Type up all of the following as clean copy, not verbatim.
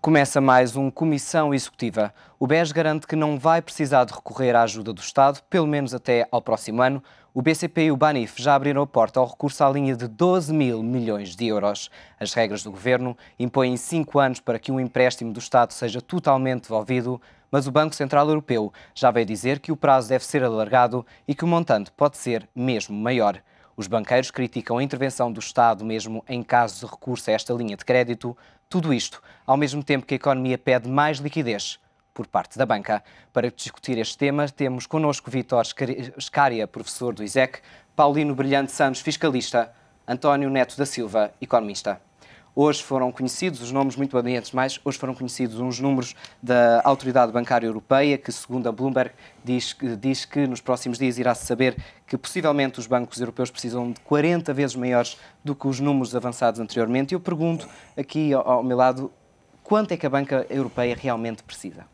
Começa mais um Comissão Executiva. O BES garante que não vai precisar de recorrer à ajuda do Estado, pelo menos até ao próximo ano. O BCP e o BANIF já abriram a porta ao recurso à linha de 12 mil milhões de euros. As regras do Governo impõem 5 anos para que um empréstimo do Estado seja totalmente devolvido, mas o Banco Central Europeu já veio dizer que o prazo deve ser alargado e que o montante pode ser mesmo maior. Os banqueiros criticam a intervenção do Estado mesmo em caso de recurso a esta linha de crédito. Tudo isto ao mesmo tempo que a economia pede mais liquidez por parte da banca. Para discutir este tema, temos connosco Vítor Scária, professor do ISEC, Paulino Brilhante Santos, fiscalista, António Neto da Silva, economista. Hoje foram conhecidos os nomes, muito bem, mais, hoje foram conhecidos uns números da Autoridade Bancária Europeia, que, segundo a Bloomberg, diz que nos próximos dias irá-se saber que possivelmente os bancos europeus precisam de 40 vezes maiores do que os números avançados anteriormente. E eu pergunto aqui ao meu lado, quanto é que a banca europeia realmente precisa?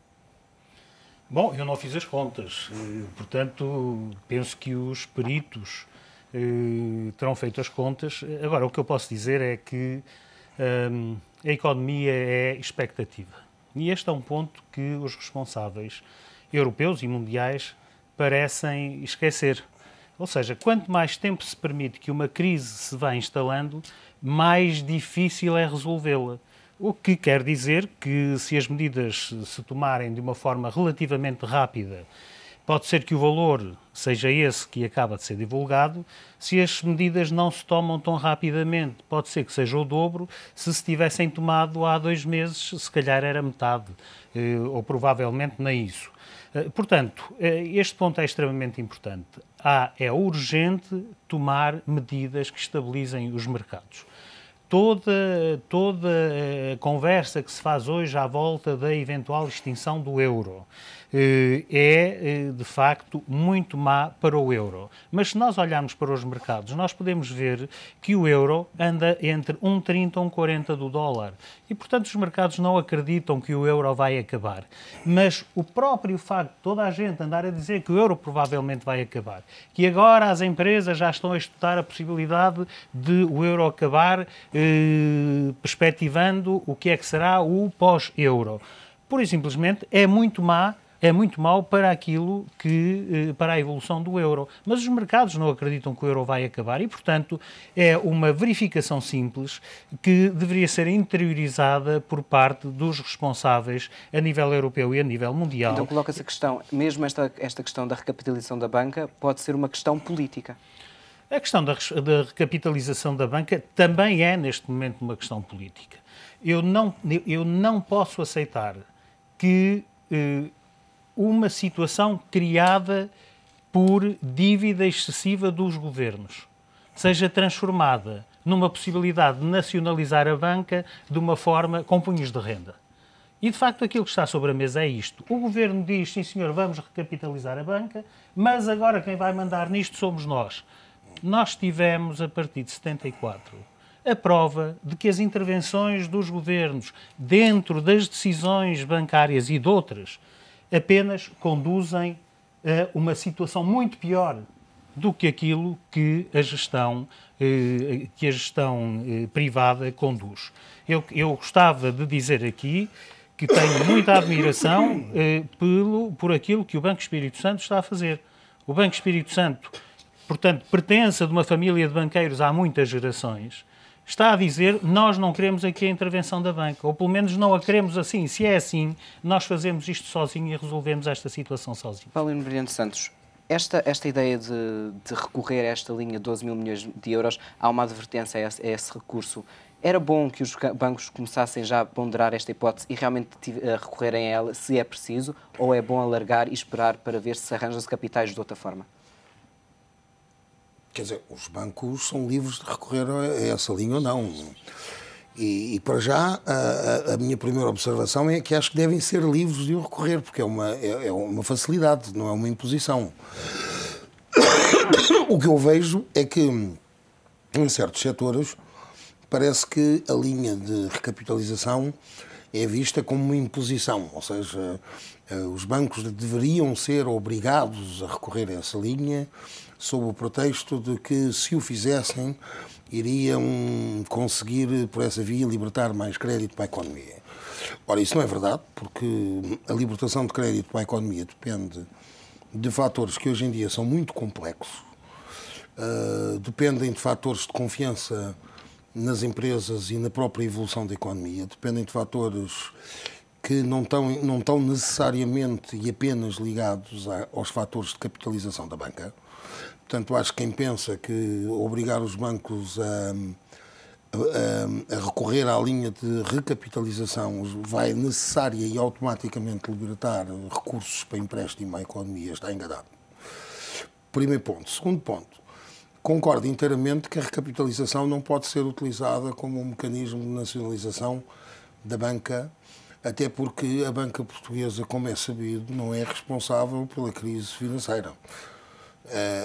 Bom, eu não fiz as contas, portanto, penso que os peritos terão feito as contas. Agora, o que eu posso dizer é que a economia é expectativa. E este é um ponto que os responsáveis europeus e mundiais parecem esquecer. Ou seja, quanto mais tempo se permite que uma crise se vá instalando, mais difícil é resolvê-la. O que quer dizer que, se as medidas se tomarem de uma forma relativamente rápida, pode ser que o valor seja esse que acaba de ser divulgado. Se as medidas não se tomam tão rapidamente, pode ser que seja o dobro. Se tivessem tomado há 2 meses, se calhar era metade, ou provavelmente nem isso. Portanto, este ponto é extremamente importante. É urgente tomar medidas que estabilizem os mercados. Toda a conversa que se faz hoje à volta da eventual extinção do euro é, de facto, muito má para o euro. Mas se nós olharmos para os mercados, nós podemos ver que o euro anda entre 1,30 e 1,40 do dólar. E, portanto, os mercados não acreditam que o euro vai acabar. Mas o próprio facto de toda a gente andar a dizer que o euro provavelmente vai acabar, que agora as empresas já estão a estudar a possibilidade de o euro acabar, perspectivando o que é que será o pós-euro. Pura e simplesmente é muito mau para aquilo para a evolução do euro. Mas os mercados não acreditam que o euro vai acabar e, portanto, é uma verificação simples que deveria ser interiorizada por parte dos responsáveis a nível europeu e a nível mundial. Então coloca-se a questão, mesmo esta questão da recapitalização da banca, pode ser uma questão política. A questão da recapitalização da banca também é, neste momento, uma questão política. Eu não posso aceitar que uma situação criada por dívida excessiva dos governos seja transformada numa possibilidade de nacionalizar a banca de uma forma com punhos de renda. E, de facto, aquilo que está sobre a mesa é isto. O governo diz, sim senhor, vamos recapitalizar a banca, mas agora quem vai mandar nisto somos nós. Nós tivemos, a partir de 74, a prova de que as intervenções dos governos dentro das decisões bancárias e de outras apenas conduzem a uma situação muito pior do que aquilo que a gestão privada conduz. Eu gostava de dizer aqui que tenho muita admiração por aquilo que o Banco Espírito Santo está a fazer. O Banco Espírito Santo, portanto, pertence a de uma família de banqueiros há muitas gerações, está a dizer, nós não queremos aqui a intervenção da banca, ou pelo menos não a queremos assim. Se é assim, nós fazemos isto sozinho e resolvemos esta situação sozinho. Paulino Brilhante Santos, esta ideia de recorrer a esta linha de 12 mil milhões de euros, há uma advertência a esse recurso. Era bom que os bancos começassem já a ponderar esta hipótese e realmente recorrerem a ela, se é preciso, ou é bom alargar e esperar para ver se arranjam-se capitais de outra forma? Quer dizer, os bancos são livres de recorrer a essa linha ou não. E para já, a minha primeira observação é que acho que devem ser livres de o recorrer, porque é uma facilidade, não é uma imposição. O que eu vejo é que, em certos setores, parece que a linha de recapitalização é vista como uma imposição, ou seja, os bancos deveriam ser obrigados a recorrer a essa linha sob o pretexto de que, se o fizessem, iriam conseguir, por essa via, libertar mais crédito para a economia. Ora, isso não é verdade, porque a libertação de crédito para a economia depende de fatores que hoje em dia são muito complexos, dependem de fatores de confiança nas empresas e na própria evolução da economia, dependem de fatores que não estão necessariamente e apenas ligados aos fatores de capitalização da banca. Portanto, acho que quem pensa que obrigar os bancos a recorrer à linha de recapitalização vai necessária e automaticamente libertar recursos para empréstimo à economia está enganado. Primeiro ponto. Segundo ponto. Concordo inteiramente que a recapitalização não pode ser utilizada como um mecanismo de nacionalização da banca, até porque a banca portuguesa, como é sabido, não é responsável pela crise financeira.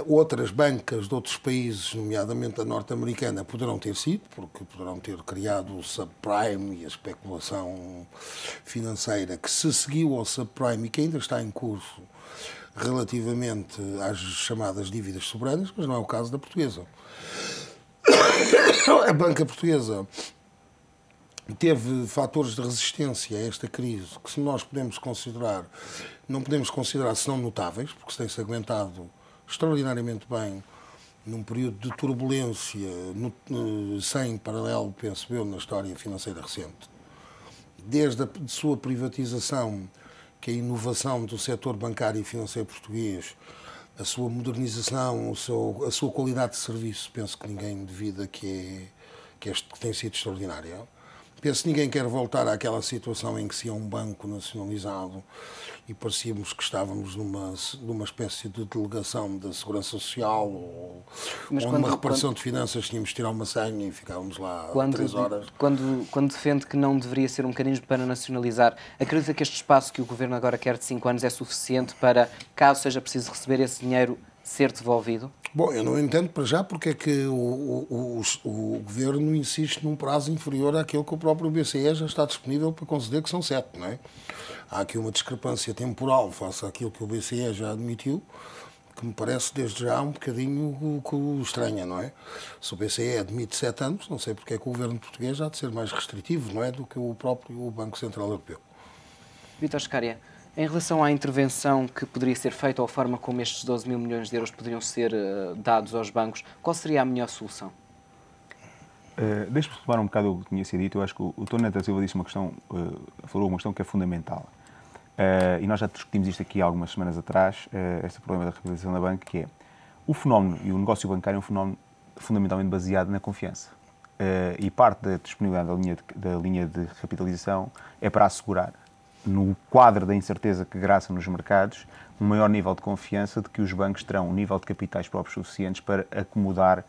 Outras bancas de outros países, nomeadamente a norte-americana, poderão ter sido, porque poderão ter criado o subprime e a especulação financeira que se seguiu ao subprime e que ainda está em curso relativamente às chamadas dívidas soberanas, mas não é o caso da portuguesa. A banca portuguesa teve fatores de resistência a esta crise que, se nós podemos considerar, não podemos considerar senão notáveis, porque se tem-se aguentado extraordinariamente bem num período de turbulência sem paralelo, penso eu, na história financeira recente. Desde a sua privatização, que é a inovação do setor bancário e financeiro português, a sua modernização, a sua qualidade de serviço, penso que ninguém duvida que tem sido extraordinária. Penso que ninguém quer voltar àquela situação em que se ia um banco nacionalizado e parecíamos que estávamos numa espécie de delegação da Segurança Social ou numa reparação de finanças, tínhamos de tirar uma senha e ficávamos lá 3 horas. Quando defende que não deveria ser um mecanismo para nacionalizar, acredita que este espaço que o Governo agora quer de 5 anos é suficiente para, caso seja preciso receber esse dinheiro, ser devolvido? Bom, eu não entendo para já porque é que o Governo insiste num prazo inferior àquele que o próprio BCE já está disponível para conceder, que são 7, não é? Há aqui uma discrepância temporal face àquilo que o BCE já admitiu, que me parece desde já um bocadinho estranha, não é? Se o BCE admite 7 anos, não sei porque é que o Governo português já há de ser mais restritivo, não é? Do que o próprio Banco Central Europeu. Vítor Scária, em relação à intervenção que poderia ser feita ou a forma como estes 12 mil milhões de euros poderiam ser dados aos bancos, qual seria a melhor solução? Deixe-me retomar um bocado o que tinha sido dito. Eu acho que o Tony da Silva disse uma questão, falou uma questão que é fundamental. E nós já discutimos isto aqui há algumas semanas atrás, este problema da recapitalização da banca, que é o fenómeno, e o negócio bancário é um fenómeno fundamentalmente baseado na confiança. E parte da disponibilidade da linha de recapitalização é para assegurar, no quadro da incerteza que graça nos mercados, um maior nível de confiança de que os bancos terão um nível de capitais próprios suficientes para acomodar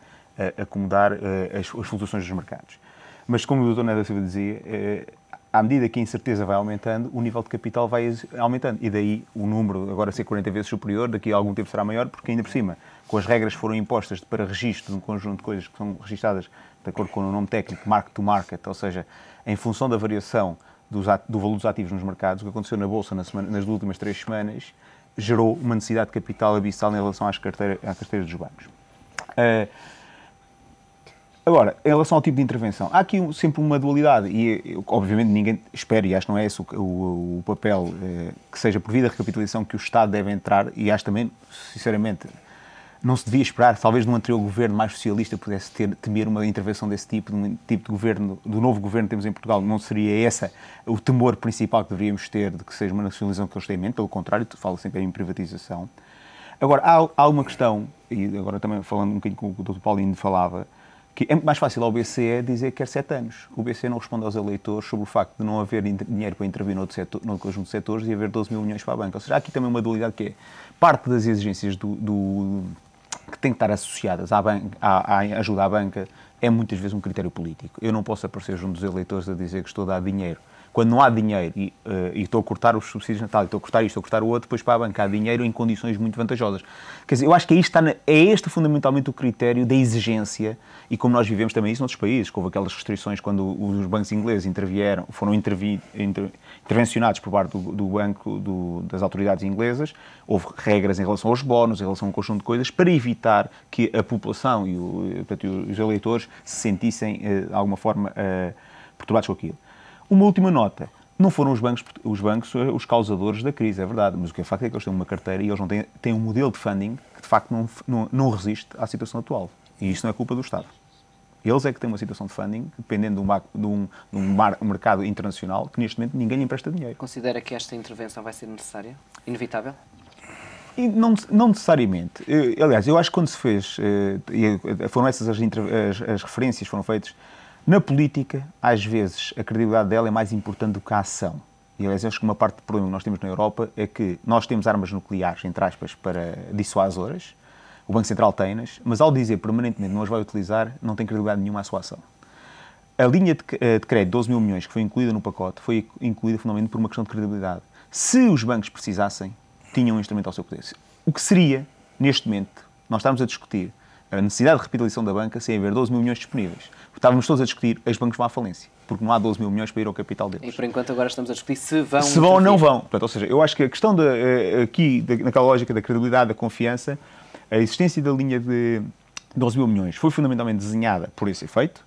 as flutuações dos mercados. Mas, como o Dr. Neto da Silva dizia, à medida que a incerteza vai aumentando, o nível de capital vai aumentando. E daí o número agora ser 40 vezes superior, daqui a algum tempo será maior, porque ainda por cima, com as regras que foram impostas para registro de um conjunto de coisas que são registadas de acordo com o nome técnico, mark to market, ou seja, em função da variação do valor dos ativos nos mercados, o que aconteceu na Bolsa nas últimas 3 semanas, gerou uma necessidade de capital abissal em relação à carteira dos bancos. Agora, em relação ao tipo de intervenção, há aqui sempre uma dualidade e, obviamente, ninguém espera, e acho que não é esse o papel que seja por via da recapitalização que o Estado deve entrar, e acho também, sinceramente, não se devia esperar, talvez num anterior governo mais socialista pudesse temer uma intervenção desse tipo, de um tipo de governo, do novo governo que temos em Portugal, não seria esse o temor principal que deveríamos ter de que seja uma nacionalização que eles têm em mente, pelo contrário, fala sempre em privatização. Agora, há uma questão, e agora também falando um bocadinho com o Dr. Paulino falava, que é mais fácil ao BCE dizer que quer 7 anos. O BCE não responde aos eleitores sobre o facto de não haver dinheiro para intervir no conjunto de setores e haver 12 mil milhões para a banca. Ou seja, há aqui também uma dualidade que é parte das exigências que têm que estar associadas à ajuda à banca é muitas vezes um critério político. Eu não posso aparecer junto dos eleitores a dizer que estou a dar dinheiro. Quando não há dinheiro e estou a cortar os subsídios de Natal, estou a cortar isto, estou a cortar o outro, depois para a banca há dinheiro em condições muito vantajosas. Quer dizer, eu acho que é este fundamentalmente o critério da exigência, e como nós vivemos também isso noutros países, houve aquelas restrições quando os bancos ingleses foram intervencionados por parte do banco, das autoridades inglesas, houve regras em relação aos bónus, em relação a um conjunto de coisas, para evitar que a população e os eleitores se sentissem, de alguma forma, perturbados com aquilo. Uma última nota. Não foram os bancos os causadores da crise, é verdade, mas o que é facto é que eles têm uma carteira e eles não têm um modelo de funding que, de facto, não resiste à situação atual. E isto não é culpa do Estado. Eles é que têm uma situação de funding, dependendo de um mercado internacional, que neste momento ninguém lhe empresta dinheiro. Considera que esta intervenção vai ser necessária? Inevitável? E não necessariamente. Aliás, eu acho que quando se fez, foram essas as referências foram feitas, na política, às vezes, a credibilidade dela é mais importante do que a ação. E, aliás, acho que uma parte do problema que nós temos na Europa é que nós temos armas nucleares, entre aspas, para dissuasoras, o Banco Central tem-nas, mas ao dizer permanentemente que não as vai utilizar, não tem credibilidade nenhuma à sua ação. A linha de crédito de 12 mil milhões que foi incluída no pacote foi incluída fundamentalmente por uma questão de credibilidade. Se os bancos precisassem, tinham um instrumento ao seu poder. O que seria, neste momento, nós estamos a discutir a necessidade de recapitalização da banca sem haver 12 mil milhões disponíveis. Estávamos todos a discutir, os bancos vão à falência, porque não há 12 mil milhões para ir ao capital deles. E por enquanto agora estamos a discutir se vão ou não vão. Portanto, ou seja, eu acho que a questão naquela lógica da credibilidade, da confiança, a existência da linha de 12 mil milhões foi fundamentalmente desenhada por esse efeito,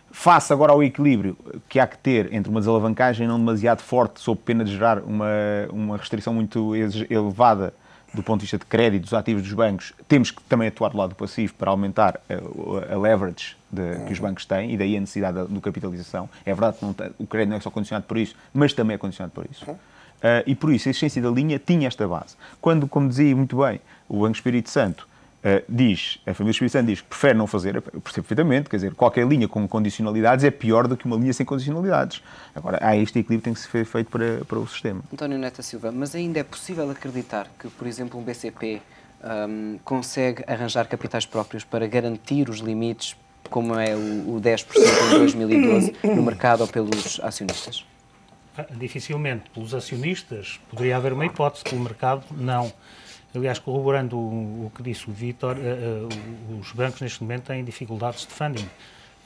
face agora ao equilíbrio que há que ter entre uma desalavancagem não demasiado forte, sob pena de gerar uma restrição muito elevada do ponto de vista de crédito dos ativos dos bancos, temos que também atuar do lado passivo para aumentar a leverage que os bancos têm, e daí a necessidade da capitalização. É verdade que o crédito não é só condicionado por isso, mas também é condicionado por isso. E por isso a existência da linha tinha esta base. Quando, como dizia muito bem, o Banco Espírito Santo a família Espírito Santo diz que prefere não fazer, eu percebo perfeitamente, quer dizer, qualquer linha com condicionalidades é pior do que uma linha sem condicionalidades. Agora, há este equilíbrio que tem que ser feito para o sistema. António Neto Silva, mas ainda é possível acreditar que, por exemplo, um BCP consegue arranjar capitais próprios para garantir os limites, como é o 10% em 2012, no mercado ou pelos acionistas? Dificilmente. Pelos acionistas poderia haver uma hipótese, pelo mercado não. Aliás, corroborando o que disse o Vítor, os bancos neste momento têm dificuldades de funding,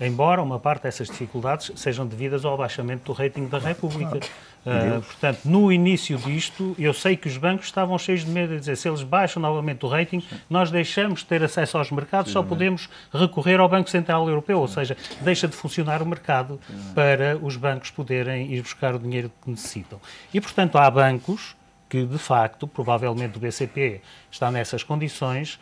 embora uma parte dessas dificuldades sejam devidas ao abaixamento do rating da República. Portanto, no início disto, eu sei que os bancos estavam cheios de medo de dizer, se eles baixam novamente o rating, nós deixamos de ter acesso aos mercados, só podemos recorrer ao Banco Central Europeu, ou seja, deixa de funcionar o mercado para os bancos poderem ir buscar o dinheiro que necessitam. E, portanto, há bancos que, de facto, provavelmente o BCP está nessas condições,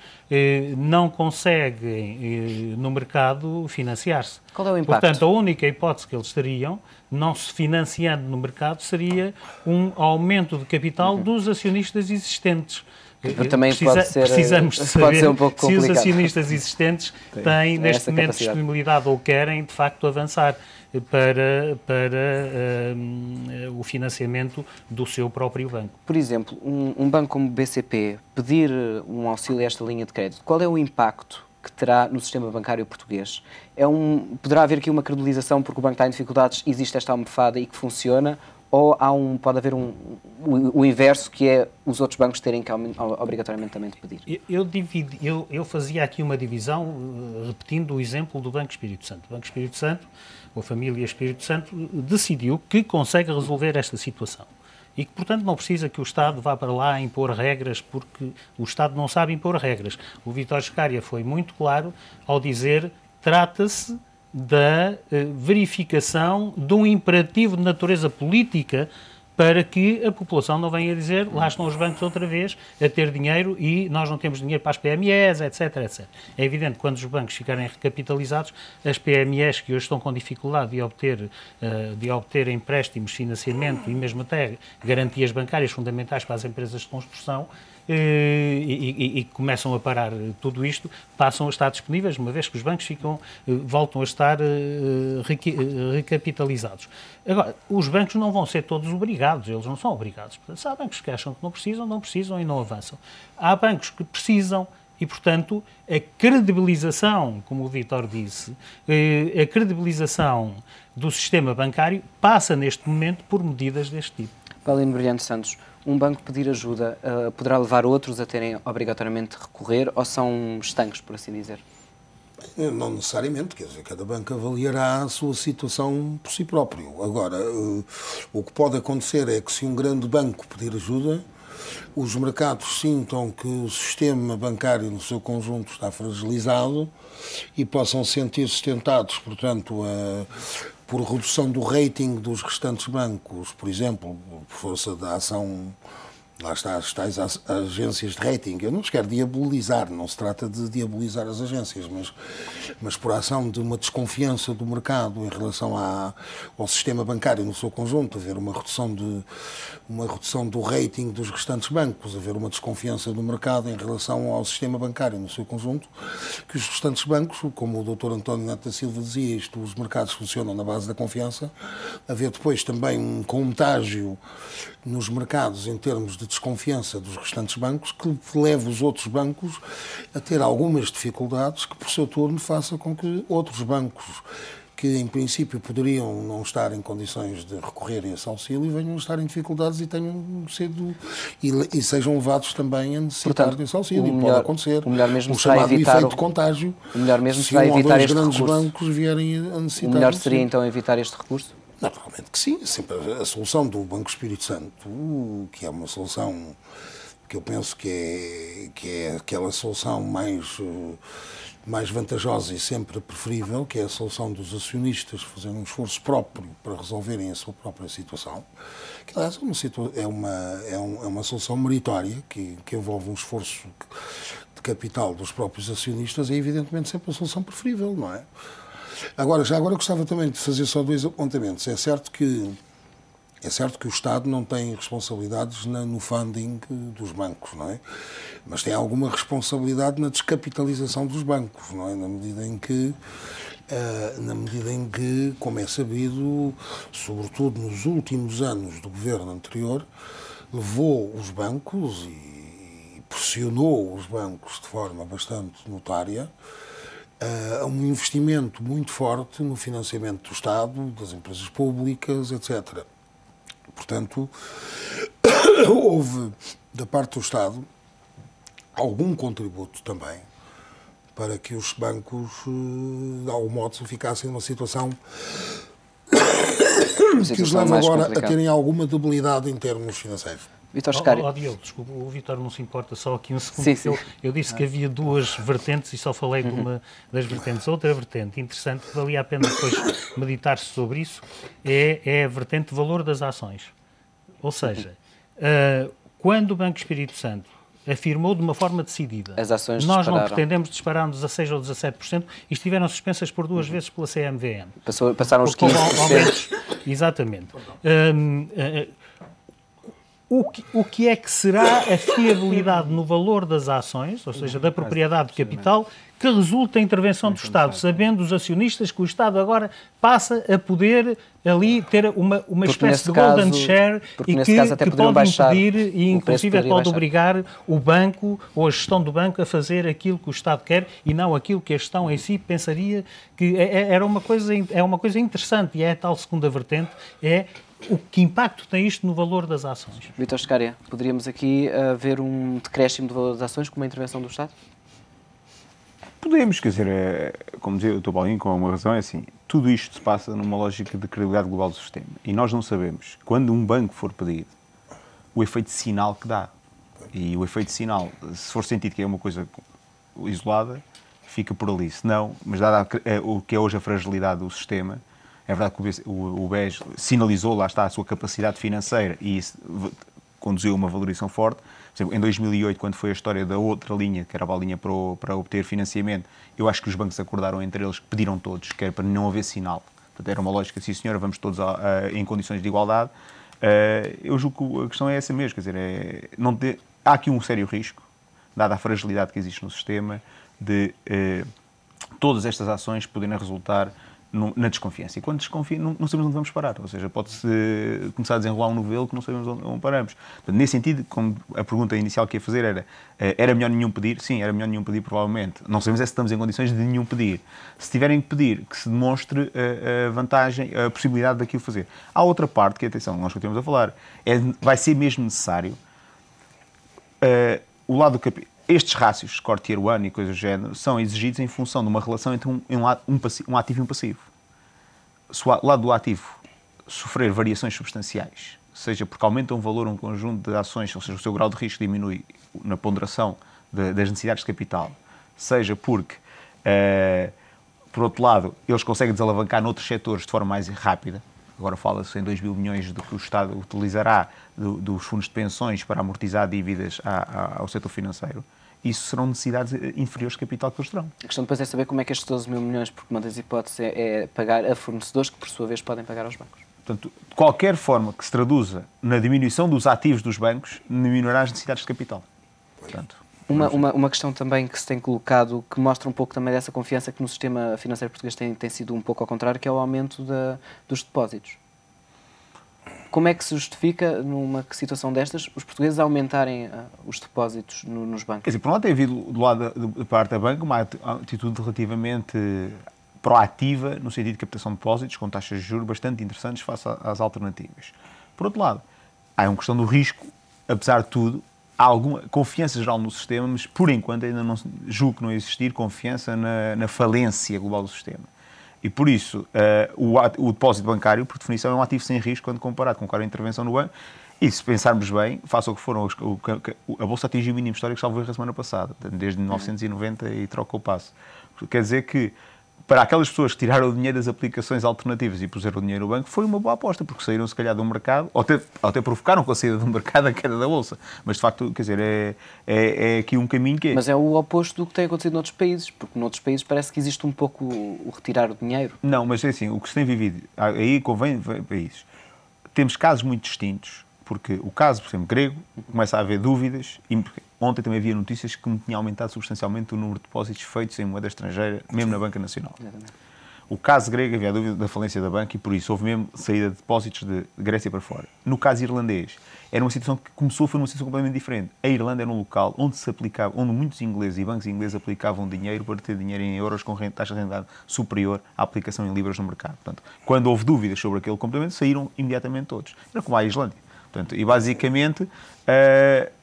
não conseguem no mercado financiar-se. Qual é o impacto? Portanto, a única hipótese que eles teriam, não se financiando no mercado, seria um aumento de capital dos acionistas existentes. Também precisamos de saber um pouco se os acionistas existentes têm, neste momento, disponibilidade ou querem, de facto, avançar para o financiamento do seu próprio banco. Por exemplo, um banco como o BCP pedir um auxílio a esta linha de crédito, qual é o impacto que terá no sistema bancário português? Poderá haver aqui uma credibilização porque o banco está em dificuldades, existe esta almofada e que funciona, ou pode haver o inverso, que é os outros bancos terem que obrigatoriamente também de pedir? Eu fazia aqui uma divisão, repetindo o exemplo do Banco Espírito Santo. O Banco Espírito Santo, ou a família Espírito Santo, decidiu que consegue resolver esta situação. E que, portanto, não precisa que o Estado vá para lá impor regras, porque o Estado não sabe impor regras. O Vítor Scária foi muito claro ao dizer trata-se da verificação de um imperativo de natureza política para que a população não venha a dizer lá estão os bancos outra vez a ter dinheiro e nós não temos dinheiro para as PMEs, etc, etc. É evidente que quando os bancos ficarem recapitalizados, as PMEs que hoje estão com dificuldade de obter empréstimos, financiamento e mesmo até garantias bancárias fundamentais para as empresas de construção, e começam a parar tudo isto, passam a estar disponíveis, uma vez que os bancos voltam a estar recapitalizados. Agora, os bancos não vão ser todos obrigados, eles não são obrigados. Portanto, se há bancos que acham que não precisam e não avançam. Há bancos que precisam e, portanto, a credibilização, como o Vítor disse, a credibilização do sistema bancário passa neste momento por medidas deste tipo. Paulino Brilhante Santos, um banco pedir ajuda poderá levar outros a terem obrigatoriamente de recorrer ou são estanques, por assim dizer? Não necessariamente, quer dizer, cada banco avaliará a sua situação por si próprio. Agora, o que pode acontecer é que se um grande banco pedir ajuda, os mercados sintam que o sistema bancário no seu conjunto está fragilizado e possam sentir-se tentados, portanto, por redução do rating dos restantes bancos, por exemplo, por força da ação, lá está, as tais agências de rating. Eu não os quero diabolizar, não se trata de diabolizar as agências, mas por ação de uma desconfiança do mercado em relação ao sistema bancário no seu conjunto, haver uma redução do rating dos restantes bancos, haver uma desconfiança do mercado em relação ao sistema bancário no seu conjunto, que os restantes bancos, como o Dr. António Neto da Silva dizia, os mercados funcionam na base da confiança, haver depois também um contágio nos mercados em termos de desconfiança dos restantes bancos, que leva os outros bancos a ter algumas dificuldades que, por seu turno, faça com que outros bancos que, em princípio, poderiam não estar em condições de recorrer a esse auxílio, venham a estar em dificuldades e tenham sido e sejam levados também a necessitar desse auxílio. Pode acontecer. O melhor mesmo o chamado efeito de contágio. O melhor mesmo se será evitar este grandes recurso. bancos vierem a necessitar. O melhor seria, então, evitar este recurso? Naturalmente que sim. Sempre a solução do Banco Espírito Santo, que é uma solução que eu penso que é aquela solução mais vantajosa e sempre preferível, que é a solução dos acionistas fazendo um esforço próprio para resolverem a sua própria situação, que aliás é uma solução meritória, que envolve um esforço de capital dos próprios acionistas, é evidentemente sempre a solução preferível, não é? Agora gostava também de fazer só 2 apontamentos. É certo que o Estado não tem responsabilidades no funding dos bancos, não é? Mas tem alguma responsabilidade na descapitalização dos bancos, não é? Na medida em que, como é sabido, sobretudo nos últimos anos do governo anterior, levou os bancos e pressionou os bancos de forma bastante notória a um investimento muito forte no financiamento do Estado, das empresas públicas, etc. Portanto, houve, da parte do Estado, algum contributo também para que os bancos, de algum modo, ficassem numa situação que os leva agora a terem alguma debilidade em termos financeiros. Vítor Scário. Diogo, desculpa, o Vítor não se importa só aqui um segundo. Sim. Eu disse que havia 2 vertentes e só falei de uma das vertentes. Outra vertente interessante, que valia a pena depois meditar-se sobre isso, é a vertente de valor das ações. Ou seja, quando o Banco Espírito Santo afirmou de uma forma decidida, as ações nós dispararam. não pretendemos disparar um 16% ou 17% e estiveram suspensas por 2 vezes pela CMVM. Passaram os 15%. Exatamente. O que é que será a fiabilidade no valor das ações, ou seja, da propriedade de capital, que resulta da intervenção do Estado, sabendo os acionistas que o Estado agora passa a poder ali ter uma espécie de golden share e que pode impedir e inclusive pode obrigar o banco ou a gestão do banco a fazer aquilo que o Estado quer e não aquilo que a gestão em si pensaria que é uma coisa interessante, e é a tal segunda vertente, que impacto tem isto no valor das ações? Vítor Scário, poderíamos aqui ver um decréscimo do valor das ações com uma intervenção do Estado? Podemos, quer dizer, como dizia o Dr. Paulinho, com uma razão, é assim, tudo isto se passa numa lógica de credibilidade global do sistema. E nós não sabemos, quando um banco for pedido, o efeito de sinal que dá. E o efeito de sinal, se for sentido que é uma coisa isolada, fica por ali. Se não, mas dada o que é hoje a fragilidade do sistema, é verdade que o BES sinalizou, lá está, a sua capacidade financeira e isso conduziu a uma valorização forte. Por exemplo, em 2008, quando foi a história da outra linha, que era a linha para obter financiamento, eu acho que os bancos acordaram entre eles, que pediram todos, que era para não haver sinal. Portanto, era uma lógica, sim senhora, vamos todos em condições de igualdade. Eu julgo que a questão é essa mesmo, quer dizer, há aqui um sério risco, dada a fragilidade que existe no sistema, de todas estas ações poderem resultar na desconfiança. E quando desconfia, não sabemos onde vamos parar. Ou seja, pode-se começar a desenrolar um novelo que não sabemos onde paramos. Portanto, nesse sentido, como a pergunta inicial que ia fazer era melhor nenhum pedir? Sim, era melhor nenhum pedir, provavelmente. Não sabemos se estamos em condições de nenhum pedir. Se tiverem que pedir, que se demonstre a vantagem, a possibilidade daquilo fazer. Há outra parte, que atenção, nós continuamos a falar, vai ser mesmo necessário o lado do capital. Estes rácios, score tier 1 e coisas do género, são exigidos em função de uma relação entre um ativo e um passivo. Se o lado do ativo sofrer variações substanciais, seja porque aumenta um valor, um conjunto de ações, ou seja, o seu grau de risco diminui na ponderação das necessidades de capital, seja porque Por outro lado, eles conseguem desalavancar noutros setores de forma mais rápida. Agora fala-se em 2 mil milhões de que o Estado utilizará dos fundos de pensões para amortizar dívidas ao setor financeiro. Isso serão necessidades inferiores de capital que eles terão. A questão depois é saber como é que estes 12 mil milhões, porque uma das hipóteses é pagar a fornecedores que, por sua vez, podem pagar aos bancos. Portanto, de qualquer forma que se traduza na diminuição dos ativos dos bancos, diminuirá as necessidades de capital. Portanto, uma questão também que se tem colocado, que mostra um pouco também dessa confiança que no sistema financeiro português tem sido um pouco ao contrário, que é o aumento dos depósitos. Como é que se justifica, numa situação destas, os portugueses aumentarem os depósitos nos bancos? Quer dizer, por um lado tem havido, do lado da parte da banca, uma atitude relativamente proativa, no sentido de captação de depósitos, com taxas de juros bastante interessantes face às alternativas. Por outro lado, há uma questão do risco, apesar de tudo, há alguma confiança geral no sistema, mas por enquanto ainda não julgo que não existir confiança na falência global do sistema. E por isso, o depósito bancário, por definição, é um ativo sem risco quando comparado com qualquer intervenção no banco. E se pensarmos bem, faça o que foram, a Bolsa atingiu o mínimo histórico, salvo erro, a semana passada, desde 1990 e troca o passo. Quer dizer que, para aquelas pessoas que tiraram o dinheiro das aplicações alternativas e puseram o dinheiro no banco, foi uma boa aposta, porque saíram, se calhar, do mercado, ou até provocaram com a saída do mercado a queda da Bolsa. Mas, de facto, quer dizer, é aqui um caminho que é... Mas é o oposto do que tem acontecido noutros países, porque noutros países parece que existe um pouco o retirar o dinheiro. Não, mas é assim, o que se tem vivido, aí convém ver países. Temos casos muito distintos, porque o caso, por exemplo, grego, começa a haver dúvidas, e ontem também havia notícias que tinha aumentado substancialmente o número de depósitos feitos em moeda estrangeira, mesmo na Banca Nacional. Exatamente. O caso grego havia a dúvida da falência da banca e por isso houve mesmo saída de depósitos de Grécia para fora. No caso irlandês, era uma situação que começou, foi uma situação completamente diferente. A Irlanda era um local onde se aplicava, onde muitos ingleses e bancos ingleses aplicavam dinheiro para ter dinheiro em euros com taxa de rendimento superior à aplicação em libras no mercado. Portanto, quando houve dúvidas sobre aquele complemento, saíram imediatamente todos. Era como a Islândia. Portanto, e basicamente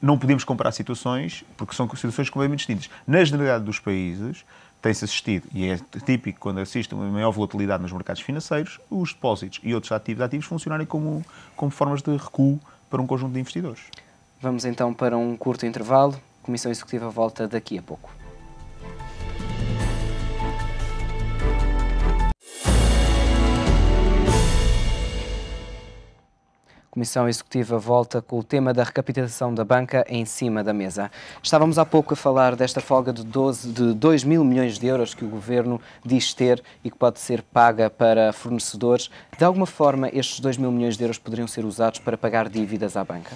não podemos comparar situações, porque são situações completamente distintas. Na generalidade dos países, tem-se assistido, e é típico quando assiste uma maior volatilidade nos mercados financeiros, os depósitos e outros ativos funcionarem como formas de recuo para um conjunto de investidores. Vamos então para um curto intervalo. A Comissão Executiva volta daqui a pouco. A Comissão Executiva volta com o tema da recapitalização da banca em cima da mesa. Estávamos há pouco a falar desta folga de 2 mil milhões de euros que o Governo diz ter e que pode ser paga para fornecedores. De alguma forma, estes 2 mil milhões de euros poderiam ser usados para pagar dívidas à banca?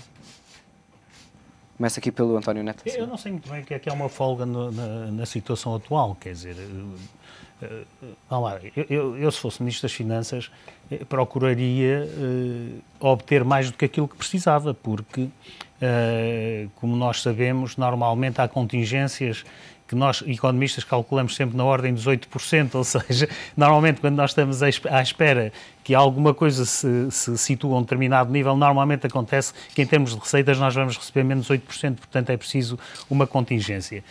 Começa aqui pelo António Neto. Eu não sei muito bem o que é uma folga na situação atual, quer dizer... Vamos lá, eu se fosse Ministro das Finanças procuraria obter mais do que aquilo que precisava, porque, como nós sabemos, normalmente há contingências que nós, economistas, calculamos sempre na ordem dos 8%, ou seja, normalmente quando nós estamos à espera que alguma coisa se situa a um determinado nível, normalmente acontece que em termos de receitas nós vamos receber menos 8%, portanto é preciso uma contingência.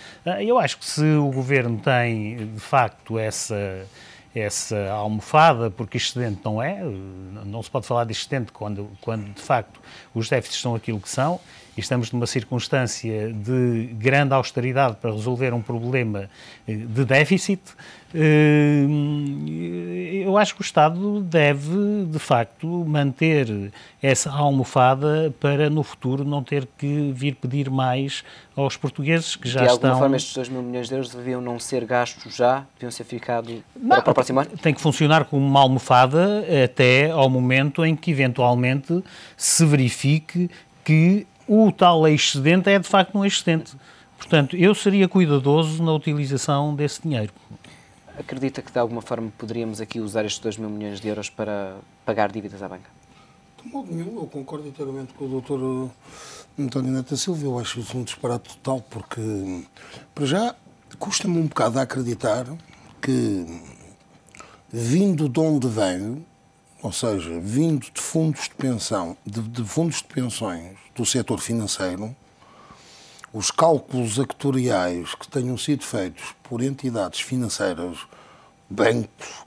Eu acho que se o Governo tem, de facto, essa almofada, porque excedente não se pode falar de excedente quando de facto os déficits são aquilo que são, e estamos numa circunstância de grande austeridade para resolver um problema de déficit. Eu acho que o Estado deve, de facto, manter essa almofada para, no futuro, não ter que vir pedir mais aos portugueses que já estão... De alguma forma, estes 2 mil milhões de euros deviam não ser gastos já, deviam ser ficado para o próximo ano? Tem que funcionar como uma almofada até ao momento em que, eventualmente, se verifique que o tal excedente é, de facto, um excedente. Portanto, eu seria cuidadoso na utilização desse dinheiro. Acredita que, de alguma forma, poderíamos aqui usar estes 2 mil milhões de euros para pagar dívidas à banca? De modo nenhum, eu concordo inteiramente com o Dr. António Neto Silva. Eu acho isso um disparate total, porque, para já, custa-me um bocado a acreditar que, vindo de onde venho, ou seja, vindo de fundos de pensão, de fundos de pensões do setor financeiro, os cálculos actuariais que tenham sido feitos por entidades financeiras, bancos,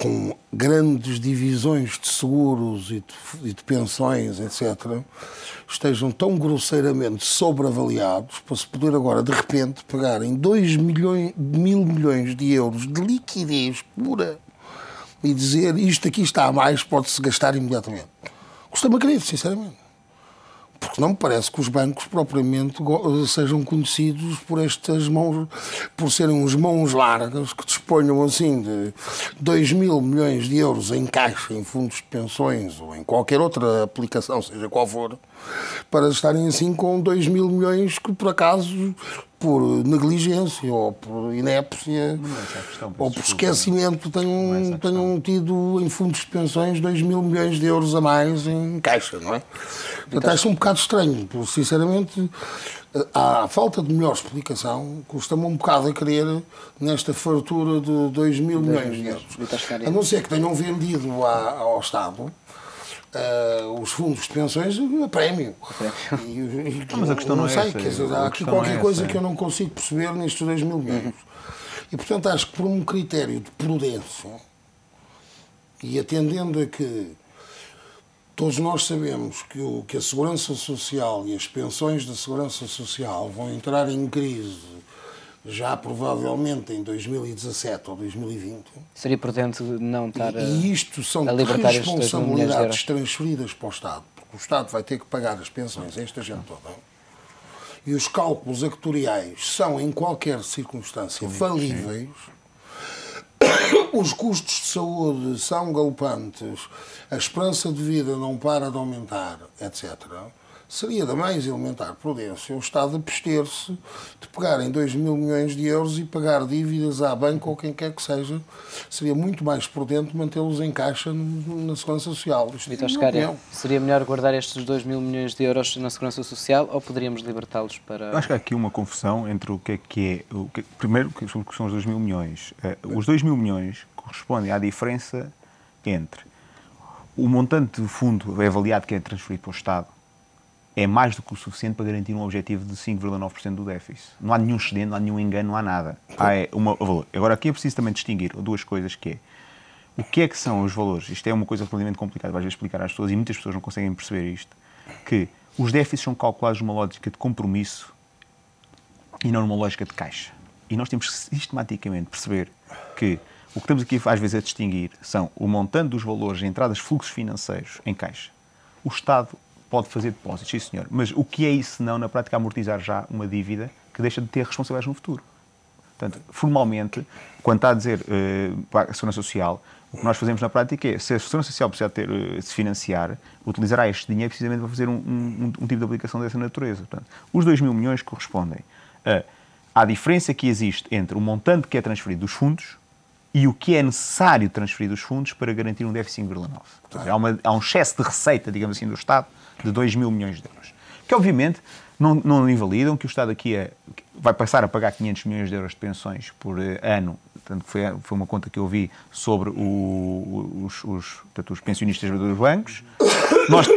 com grandes divisões de seguros e de pensões, etc., estejam tão grosseiramente sobreavaliados para se poder agora, de repente, pegar em 2.000 milhões de euros de liquidez pura e dizer isto aqui está a mais, pode-se gastar imediatamente. Custa-me a crer, sinceramente. Porque não me parece que os bancos propriamente sejam conhecidos por estas mãos, por serem uns mãos largas que disponham assim de 2.000 milhões de euros em caixa, em fundos de pensões ou em qualquer outra aplicação, seja qual for, para estarem assim com 2.000 milhões que por acaso, por negligência ou por inépcia ou por esquecimento tenham tido em fundos de pensões 2.000 milhões de euros a mais em caixa, não é? Portanto, acho um bocado estranho, porque, sinceramente, a falta de melhor explicação custa-me um bocado a crer nesta fartura de 2.000 milhões de euros. A não ser que tenham vendido ao Estado os fundos de pensões a prémio. Mas a questão não é essa. Quer dizer, há aqui qualquer coisa que eu não consigo perceber nestes 2.000 milhões. E, portanto, acho que por um critério de prudência e atendendo a que todos nós sabemos que a Segurança Social e as pensões da Segurança Social vão entrar em crise já provavelmente em 2017 ou 2020. Seria prudente não estar e isto são responsabilidades transferidas para o Estado, porque o Estado vai ter que pagar as pensões a esta gente toda. E os cálculos actuariais são, em qualquer circunstância, falíveis. Os custos de saúde são galopantes, a esperança de vida não para de aumentar, etc. Seria da mais elementar prudência o Estado abster-se de pegar em 2.000 milhões de euros e pagar dívidas à banca ou quem quer que seja. Seria muito mais prudente mantê-los em caixa na Segurança Social. Vítor Scária, seria melhor guardar estes 2.000 milhões de euros na Segurança Social ou poderíamos libertá-los para... Eu acho que há aqui uma confusão entre o que é... Primeiro, sobre o que são os 2.000 milhões. Os 2.000 milhões correspondem à diferença entre o montante do fundo avaliado que é transferido para o Estado é mais do que o suficiente para garantir um objetivo de 5,9% do déficit. Não há nenhum excedente, não há nenhum engano, não há nada. Agora, aqui é preciso também distinguir duas coisas que é o que é que são os valores. Isto é uma coisa relativamente complicada, às vezes explicar às pessoas, e muitas pessoas não conseguem perceber isto, que os déficits são calculados numa lógica de compromisso e não numa lógica de caixa. E nós temos que sistematicamente perceber que o que estamos aqui às vezes a distinguir são o montante dos valores de entradas fluxos financeiros em caixa. O Estado pode fazer depósitos, sim senhor, mas o que é isso senão, na prática, amortizar já uma dívida que deixa de ter responsabilidades no futuro? Portanto, formalmente, quando está a dizer para a Segurança Social, o que nós fazemos na prática é, se a Segurança Social precisar se financiar, utilizará este dinheiro precisamente para fazer um tipo de aplicação dessa natureza. Portanto, os 2.000 milhões correspondem à diferença que existe entre o montante que é transferido dos fundos e o que é necessário transferir dos fundos para garantir um déficit 5,9. Há um excesso de receita, digamos assim, do Estado de 2.000 milhões de euros. Que, obviamente, não invalidam que o Estado aqui vai passar a pagar 500 milhões de euros de pensões por ano. Portanto, foi uma conta que eu vi sobre os pensionistas dos bancos. Nós,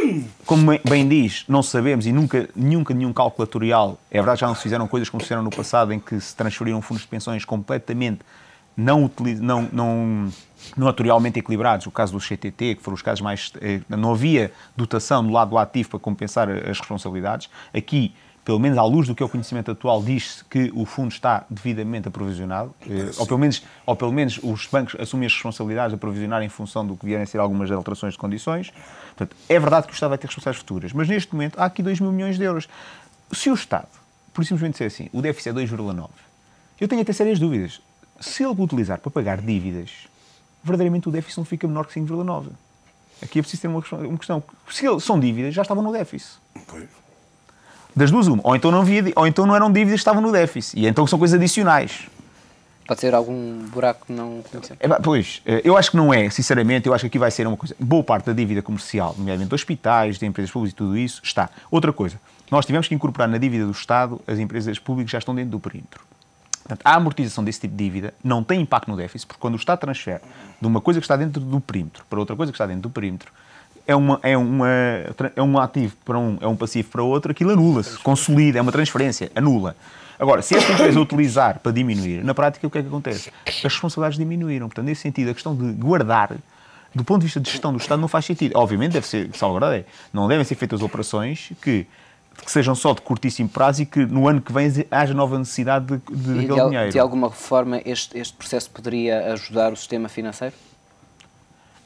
como bem diz, não sabemos e nunca nenhum cálculo atuarial. É verdade, já não se fizeram coisas como se fizeram no passado, em que se transferiram fundos de pensões completamente não atuarialmente equilibrados, o caso do CTT, que foram os casos mais... Não havia dotação do lado ativo para compensar as responsabilidades. Aqui, pelo menos à luz do que é o conhecimento atual, diz-se que o fundo está devidamente aprovisionado, ou pelo menos os bancos assumem as responsabilidades de aprovisionar em função do que vierem a ser algumas alterações de condições. Portanto, é verdade que o Estado vai ter responsabilidades futuras, mas neste momento há aqui 2.000 milhões de euros. Se o Estado, por simplesmente dizer assim, o déficit é 2,9, eu tenho até sérias dúvidas. Se ele utilizar para pagar dívidas, verdadeiramente o déficit não fica menor que 5,9. Aqui é preciso ter uma questão. Se são dívidas, já estavam no déficit. Pois. Das duas, uma. Ou então não eram dívidas, estavam no déficit. E então são coisas adicionais. Pode ser algum buraco que não conhecemos. Pois, eu acho que não é, sinceramente, eu acho que aqui vai ser uma coisa. Boa parte da dívida comercial, nomeadamente de hospitais, de empresas públicas e tudo isso, está. Outra coisa, nós tivemos que incorporar na dívida do Estado, as empresas públicas já estão dentro do perímetro. Portanto, a amortização desse tipo de dívida não tem impacto no déficit, porque quando o Estado transfere de uma coisa que está dentro do perímetro para outra coisa que está dentro do perímetro, é um ativo para um, é um passivo para outro, aquilo anula-se, consolida, é uma transferência, anula. Agora, se esta empresa utilizar para diminuir, na prática o que é que acontece? As responsabilidades diminuíram. Portanto, nesse sentido, a questão de guardar, do ponto de vista de gestão do Estado, não faz sentido. Obviamente, deve ser salvaguardado. Não devem ser feitas operações que sejam só de curtíssimo prazo e que no ano que vem haja nova necessidade daquele dinheiro. De alguma forma, este processo poderia ajudar o sistema financeiro?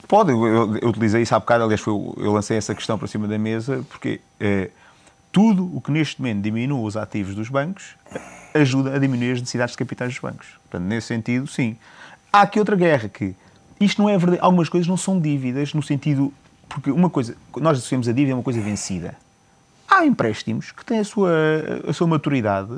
Pode, eu utilizei isso há bocado, aliás, eu lancei essa questão para cima da mesa, porque tudo o que neste momento diminui os ativos dos bancos ajuda a diminuir as necessidades de capitais dos bancos. Portanto, nesse sentido, sim. Há aqui outra guerra, que isto não é verdade, algumas coisas não são dívidas, no sentido, porque uma coisa, nós associamos a dívida é uma coisa vencida. Há empréstimos que têm a sua maturidade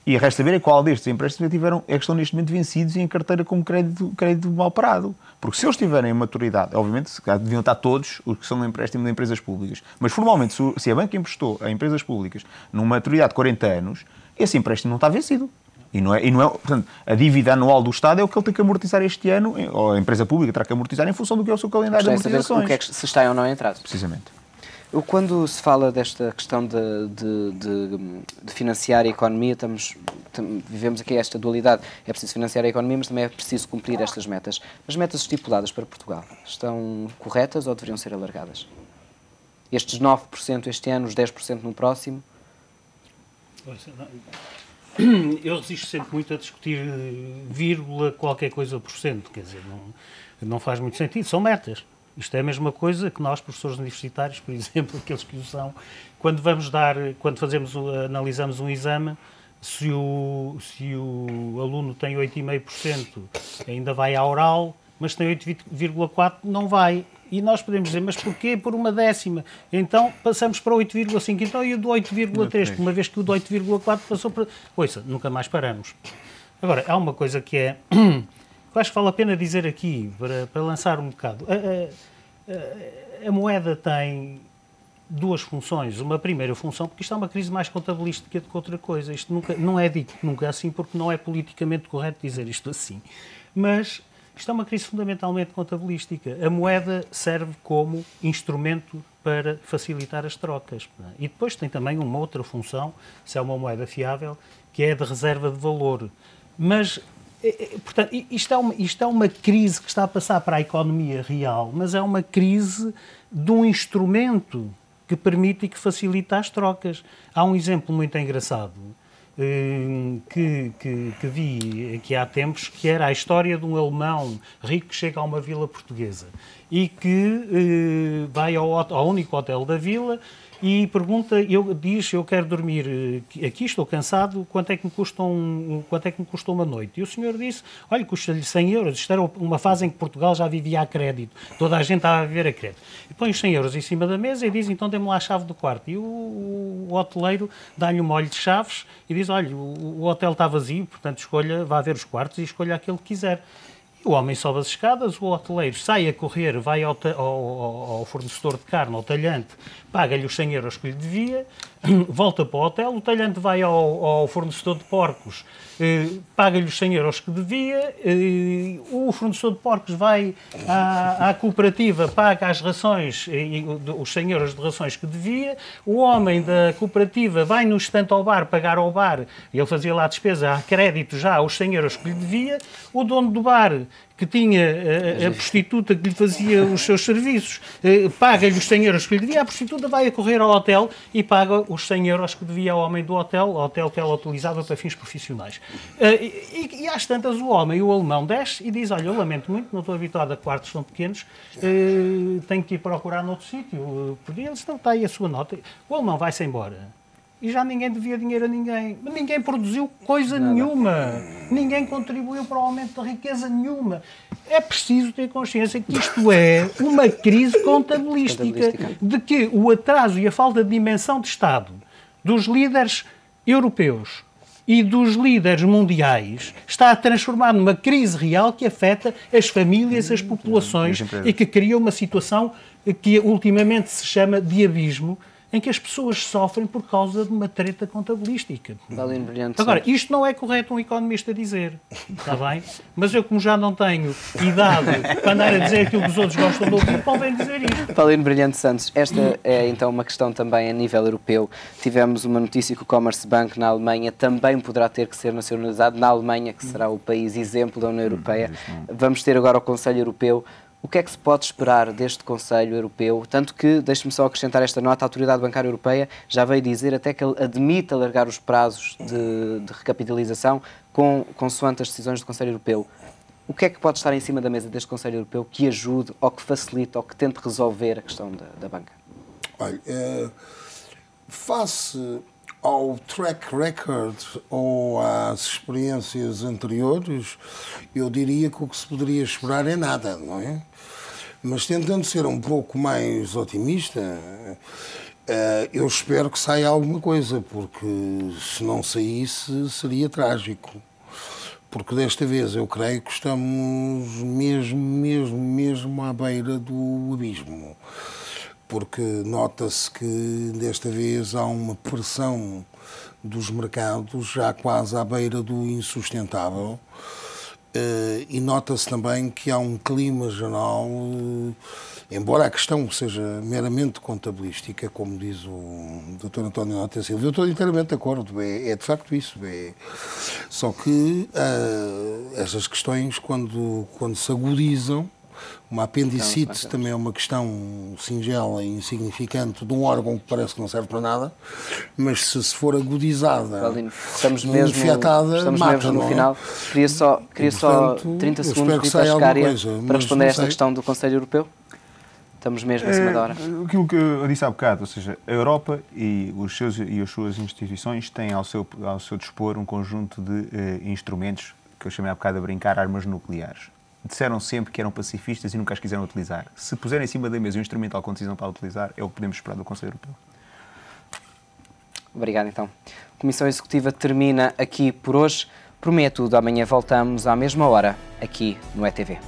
e resta ver qual destes empréstimos que estão neste momento vencidos e em carteira com crédito mal parado. Porque se eles tiverem maturidade, obviamente deviam estar todos os que são no empréstimo de empresas públicas, mas formalmente se a banca emprestou a empresas públicas numa maturidade de 40 anos, esse empréstimo não está vencido. E não é, portanto, a dívida anual do Estado é o que ele tem que amortizar este ano, ou a empresa pública terá que amortizar em função do que é o seu calendário de amortizações. O que é que se está ou não em atraso. Precisamente. Quando se fala desta questão de financiar a economia, vivemos aqui esta dualidade. É preciso financiar a economia, mas também é preciso cumprir estas metas. As metas estipuladas para Portugal estão corretas ou deveriam ser alargadas? Estes 9% este ano, os 10% no próximo? Eu resisto sempre muito a discutir vírgula qualquer coisa por cento. Quer dizer, não faz muito sentido. São metas. Isto é a mesma coisa que nós, professores universitários, por exemplo, aqueles que o são, quando analisamos um exame, se o aluno tem 8,5%, ainda vai à oral, mas se tem 8,4%, não vai. E nós podemos dizer, mas porquê? Por uma décima. Então passamos para 8,5%. Então e o do 8,3%? Uma vez que o do 8,4% passou para... Ouça, nunca mais paramos. Agora, há uma coisa que é... Eu acho que vale a pena dizer aqui, para lançar um bocado. A moeda tem duas funções. Uma primeira função, porque isto é uma crise mais contabilística do que outra coisa. Isto não é dito nunca assim, porque não é politicamente correto dizer isto assim. Mas isto é uma crise fundamentalmente contabilística. A moeda serve como instrumento para facilitar as trocas. E depois tem também uma outra função, se é uma moeda fiável, que é a de reserva de valor. Mas... Portanto, isto é uma crise que está a passar para a economia real, mas é uma crise de um instrumento que permite e que facilita as trocas. Há um exemplo muito engraçado que vi aqui há tempos, que era a história de um alemão rico que chega a uma vila portuguesa e que vai ao único hotel da vila e pergunta, diz, eu quero dormir aqui, estou cansado, quanto é que me custa uma noite? E o senhor disse, olha, custa-lhe 100 euros, isto era uma fase em que Portugal já vivia a crédito, toda a gente estava a viver a crédito. E põe os 100 euros em cima da mesa e diz, então dê-me lá a chave do quarto. E o hoteleiro dá-lhe um molho de chaves e diz, olha, o hotel está vazio, portanto vá ver os quartos e escolha aquele que quiser. O homem sobe as escadas, o hoteleiro sai a correr, vai ao fornecedor de carne, ao talhante, paga-lhe os 100 euros que lhe devia, volta para o hotel, o talhante vai ao fornecedor de porcos, paga-lhe os 100 euros que devia, o fornecedor de porcos vai à cooperativa, paga as rações, os 100 euros de rações que devia, o homem da cooperativa vai no estante ao bar, pagar ao bar, ele fazia lá a despesa a crédito já os 100 euros que lhe devia, o dono do bar, que tinha a prostituta que lhe fazia os seus serviços, paga-lhe os 100 euros que lhe devia, a prostituta vai a correr ao hotel e paga os 100 euros que devia ao homem do hotel, o hotel que ela utilizava para fins profissionais. E às tantas o homem, o alemão, desce e diz, olha, eu lamento muito, não estou habituado a quartos tão pequenos, tenho que ir procurar noutro sítio. Porque eles não têm a sua nota. O alemão vai-se embora. E já ninguém devia dinheiro a ninguém. Ninguém produziu coisa nenhuma. Ninguém contribuiu para o aumento da riqueza nenhuma. É preciso ter consciência que isto é uma crise contabilística. De que o atraso e a falta de dimensão de Estado dos líderes europeus e dos líderes mundiais está a transformar numa crise real que afeta as famílias, as populações e que cria uma situação que ultimamente se chama de abismo, em que as pessoas sofrem por causa de uma treta contabilística. Agora, isto não é correto um economista dizer, está bem? Mas eu, como já não tenho idade para andar a dizer aquilo que os outros gostam de ouvir, convém dizer isto. Paulino Brilhante Santos, esta é então uma questão também a nível europeu. Tivemos uma notícia que o Commerzbank na Alemanha também poderá ter que ser nacionalizado, na Alemanha, que será o país exemplo da União Europeia. Vamos ter agora o Conselho Europeu. O que é que se pode esperar deste Conselho Europeu? Tanto que, deixe-me só acrescentar esta nota, a Autoridade Bancária Europeia já veio dizer até que ele admite alargar os prazos de recapitalização consoante as decisões do Conselho Europeu. O que é que pode estar em cima da mesa deste Conselho Europeu que ajude, ou que facilite, ou que tente resolver a questão da banca? Olha, face ao track record ou às experiências anteriores, eu diria que o que se poderia esperar é nada, não é? Mas tentando ser um pouco mais otimista, eu espero que saia alguma coisa, porque se não saísse seria trágico. Porque desta vez eu creio que estamos mesmo à beira do abismo. Porque nota-se que desta vez há uma pressão dos mercados já quase à beira do insustentável. E nota-se também que há um clima geral, embora a questão seja meramente contabilística, como diz o Dr. António Nota Silva, eu estou inteiramente de acordo, é de facto isso. Só que estas questões, quando se agudizam, uma apendicite também é uma questão singela e insignificante de um órgão que parece que não serve para nada, mas se for agudizada, estamos mesmo no final. Queria só 30 segundos de Tascária para responder a esta questão do Conselho Europeu. Estamos mesmo em cima da hora. Aquilo que eu disse há bocado, ou seja, a Europa e as suas instituições têm ao seu dispor um conjunto de instrumentos que eu chamei há bocado a brincar, armas nucleares. Disseram sempre que eram pacifistas e nunca as quiseram utilizar. Se puserem em cima da mesa um instrumental com decisão para utilizar, é o que podemos esperar do Conselho Europeu. Obrigado, então. A Comissão Executiva termina aqui por hoje. Prometo, amanhã voltamos à mesma hora, aqui no ETV.